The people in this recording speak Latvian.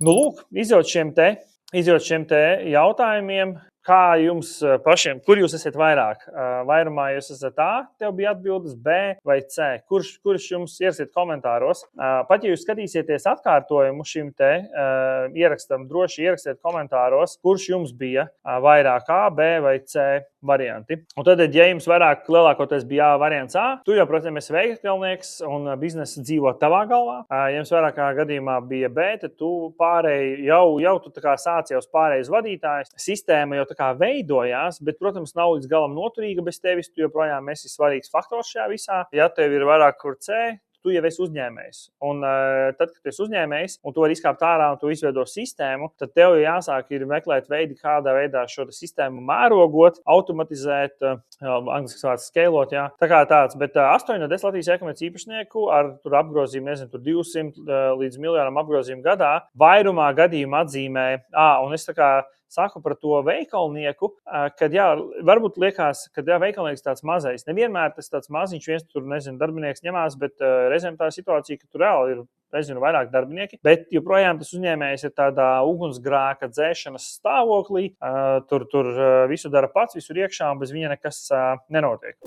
Nu, lūk, izjūt šiem te jautājumiem, kā jums pašiem, kur jūs esat vairāk? Vairumā jūs esat A, tev bija atbildes, B vai C. Kurš jums ierakstiet komentāros? Pat ja jūs skatīsieties atkārtojumu šim te ierakstam, droši ierakstiet komentāros, kurš jums bija vairāk A, B vai C varianti. Un tad, ja jums lielākoties bija variants A, tu jau, protams, esi veikalnieks un biznesa dzīvo tavā galvā. Ja jums vairākā gadījumā bija B, tad tu pārēji jau tu tā kā sāci uz pārējais vadītājs. Sistēma jau tā kā veidojās, bet, protams, nav līdz galam noturīga bez tevis. Tu joprojām esi svarīgs faktors šajā visā. Ja tev ir vairāk kur C, tu jau esi uzņēmējs. Un tad, kad tu esi uzņēmējs un tu vari izkāpt ārā un tu izveido sistēmu, tad tev jāsāk ir meklēt veidi, kādā veidā šo sistēmu mērogot, automatizēt, angliski vārds scalot, jā. Tā kā tāds, bet 8 no 10 Latvijas e-komerces īpašnieku ar tur apgrozījumu, nezinu, tur 200 līdz miljonam apgrozījumu gadā, vairumā gadījumu atzīmē, un es tā kā saku par to veikalnieku, kad jā, varbūt liekas, ka jā, veikalnieks tāds mazais. Nevienmēr tas tāds maziņš viens tur, nezinu, darbinieks ņemās, bet reizēm tā situācija, ka tur reāli ir, nezinu, vairāk darbinieki, bet joprojām tas uzņēmējs ir tādā ugunsgrēka dzēšanas stāvoklī, tur visu dara pats, visur iekšā un bez viņa nekas nenotiek.